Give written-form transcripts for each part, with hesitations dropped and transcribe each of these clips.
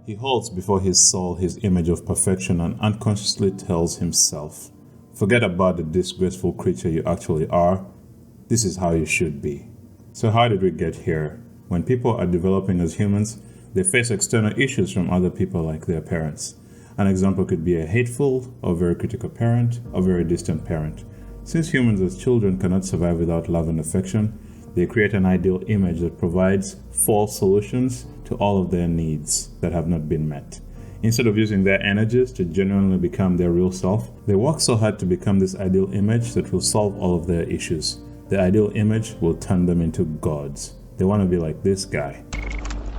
He holds before his soul his image of perfection and unconsciously tells himself, forget about the disgraceful creature you actually are. This is how you should be. So how did we get here? When people are developing as humans, they face external issues from other people like their parents. An example could be a hateful or very critical parent or very distant parent. Since humans as children cannot survive without love and affection, they create an ideal image that provides false solutions to all of their needs that have not been met. Instead of using their energies to genuinely become their real self, they work so hard to become this ideal image that will solve all of their issues. The ideal image will turn them into gods. They want to be like this guy.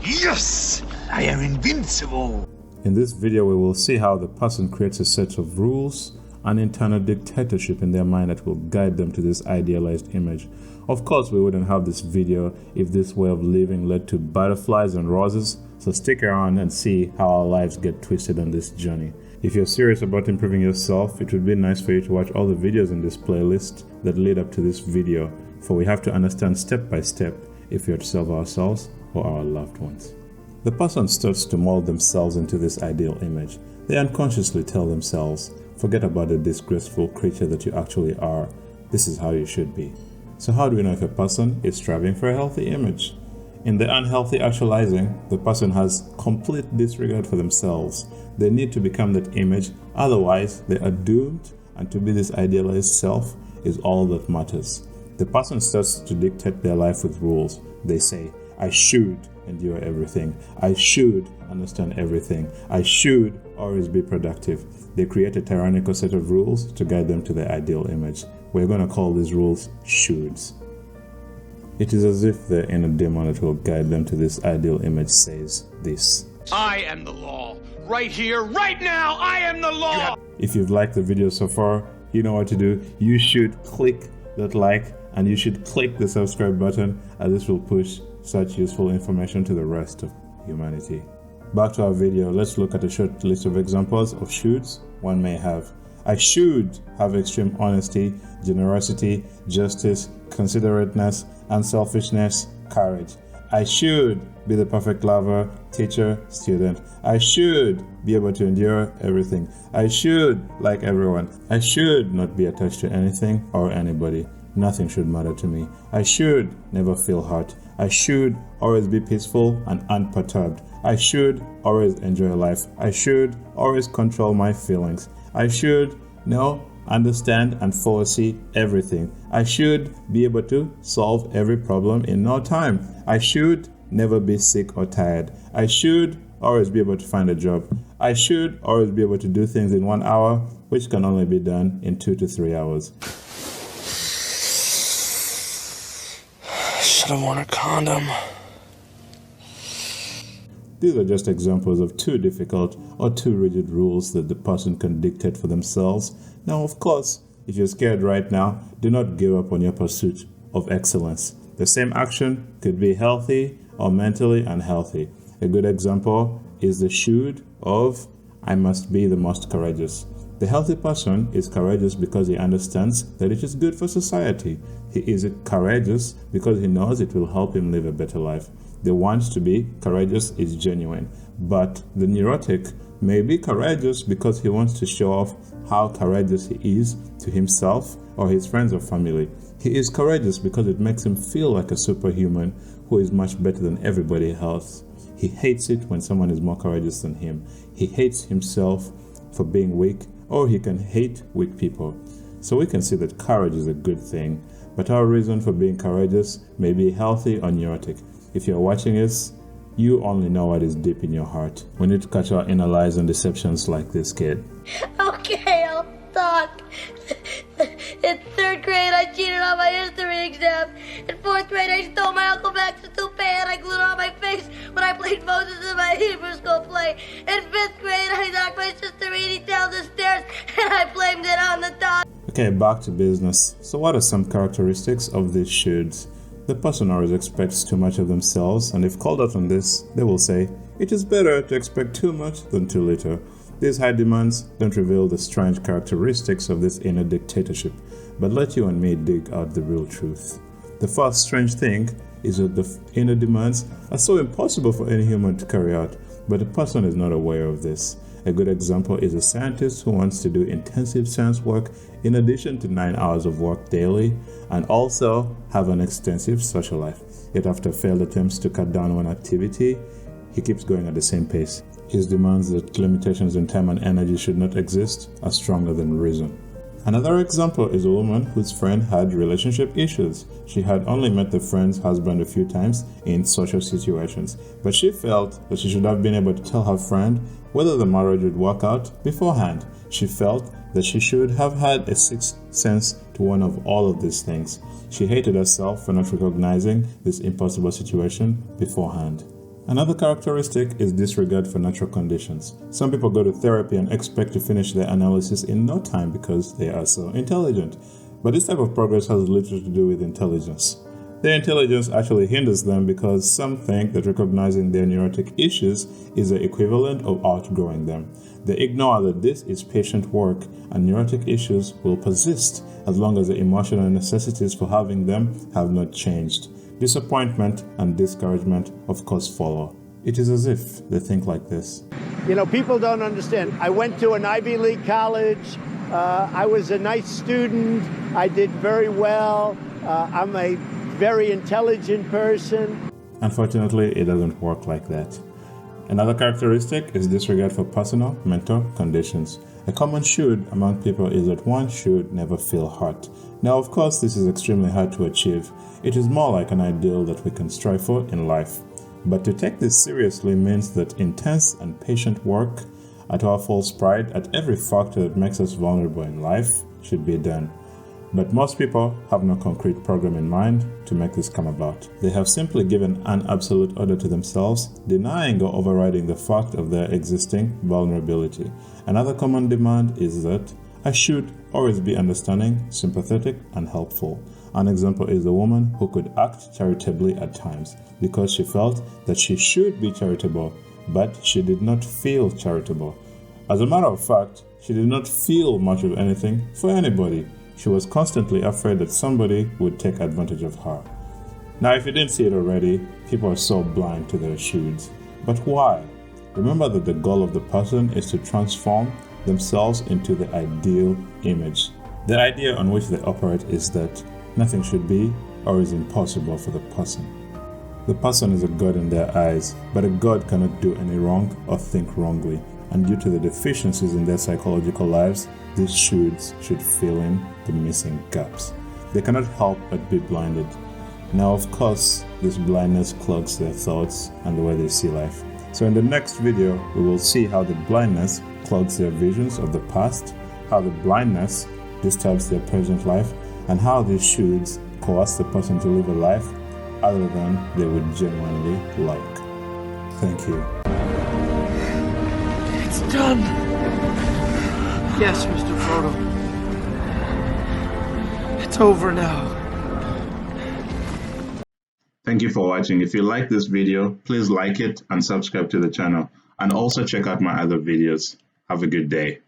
Yes! I am invincible! In this video, we will see how the person creates a set of rules, an internal dictatorship in their mind that will guide them to this idealized image. Of course, we wouldn't have this video if this way of living led to butterflies and roses, so stick around and see how our lives get twisted on this journey. If you're serious about improving yourself, it would be nice for you to watch all the videos in this playlist that lead up to this video, for we have to understand step by step if we are to save ourselves or our loved ones. The person starts to mold themselves into this ideal image. They unconsciously tell themselves, forget about the disgraceful creature that you actually are. This is how you should be. So how do we know if a person is striving for a healthy image? In the unhealthy actualizing, the person has complete disregard for themselves. They need to become that image, otherwise they are doomed, and to be this idealized self is all that matters. The person starts to dictate their life with rules. They say, I should endure everything. I should understand everything. I should always be productive. They create a tyrannical set of rules to guide them to their ideal image. We're going to call these rules shoulds. It is as if the inner demon that will guide them to this ideal image says this. I am the law. Right here, right now, I am the law! If you've liked the video so far, you know what to do. You should click that like and you should click the subscribe button, as this will push such useful information to the rest of humanity. Back to our video, let's look at a short list of examples of shoulds one may have. I should have extreme honesty, generosity, justice, considerateness, unselfishness, courage. I should be the perfect lover, teacher, student. I should be able to endure everything. I should like everyone. I should not be attached to anything or anybody. Nothing should matter to me. I should never feel hurt. I should always be peaceful and unperturbed. I should always enjoy life. I should always control my feelings. I should know, understand, and foresee everything. I should be able to solve every problem in no time. I should never be sick or tired. I should always be able to find a job. I should always be able to do things in 1 hour, which can only be done in 2 to 3 hours. Should have worn a condom. These are just examples of too difficult or too rigid rules that the person can dictate for themselves. Now, of course, if you're scared right now, do not give up on your pursuit of excellence. The same action could be healthy or mentally unhealthy. A good example is the should of I must be the most courageous. The healthy person is courageous because he understands that it is good for society. He is courageous because he knows it will help him live a better life. The want to be courageous is genuine, but the neurotic may be courageous because he wants to show off how courageous he is to himself or his friends or family. He is courageous because it makes him feel like a superhuman who is much better than everybody else. He hates it when someone is more courageous than him. He hates himself for being weak, or he can hate weak people. So we can see that courage is a good thing, but our reason for being courageous may be healthy or neurotic. If you're watching this, you only know what is deep in your heart. We need to catch our inner lies and deceptions like this kid. Okay, I'll talk. In 3rd grade, I cheated on my history exam. In 4th grade, I stole my Uncle Max's toupee and I glued it on my face when I played Moses in my Hebrew school play. In 5th grade, I knocked my sister Edie down the stairs and I blamed it on the dog. Okay, back to business. So what are some characteristics of these shoulds? The person always expects too much of themselves, and if called out on this, they will say, it is better to expect too much than too little. These high demands don't reveal the strange characteristics of this inner dictatorship, but let you and me dig out the real truth. The first strange thing is that the inner demands are so impossible for any human to carry out, but the person is not aware of this. A good example is a scientist who wants to do intensive science work in addition to 9 hours of work daily and also have an extensive social life. Yet after failed attempts to cut down on activity, he keeps going at the same pace. His demands that limitations in time and energy should not exist are stronger than reason. Another example is a woman whose friend had relationship issues. She had only met the friend's husband a few times in social situations, but she felt that she should have been able to tell her friend whether the marriage would work out beforehand. She felt that she should have had a sixth sense to one of all of these things. She hated herself for not recognizing this impossible situation beforehand. Another characteristic is disregard for natural conditions. Some people go to therapy and expect to finish their analysis in no time because they are so intelligent. But this type of progress has little to do with intelligence. Their intelligence actually hinders them because some think that recognizing their neurotic issues is the equivalent of outgrowing them. They ignore that this is patient work and neurotic issues will persist as long as the emotional necessities for having them have not changed. Disappointment and discouragement, of course, follow. It is as if they think like this. You know, people don't understand. I went to an Ivy League college. I was a nice student. I did very well. I'm a very intelligent person. Unfortunately, it doesn't work like that. Another characteristic is disregard for personal mental conditions. A common should among people is that one should never feel hurt. Now, of course, this is extremely hard to achieve. It is more like an ideal that we can strive for in life. But to take this seriously means that intense and patient work at our false pride at every factor that makes us vulnerable in life should be done. But most people have no concrete program in mind to make this come about. They have simply given an absolute order to themselves, denying or overriding the fact of their existing vulnerability. Another common demand is that I should always be understanding, sympathetic, and helpful. An example is a woman who could act charitably at times because she felt that she should be charitable, but she did not feel charitable. As a matter of fact, she did not feel much of anything for anybody. She was constantly afraid that somebody would take advantage of her. Now, if you didn't see it already, people are so blind to their shoulds. But why? Remember that the goal of the person is to transform themselves into the ideal image. The idea on which they operate is that nothing should be or is impossible for the person. The person is a god in their eyes, but a god cannot do any wrong or think wrongly. And due to the deficiencies in their psychological lives, these should fill in the missing gaps. They cannot help but be blinded. Now, of course, this blindness clogs their thoughts and the way they see life. So in the next video, we will see how the blindness clogs their visions of the past, how the blindness disturbs their present life, and how these shoulds coerce the person to live a life other than they would genuinely like. Thank you. It's done. Yes, Mr. Frodo. It's over now. Thank you for watching. If you like this video, please like it and subscribe to the channel. And also check out my other videos. Have a good day.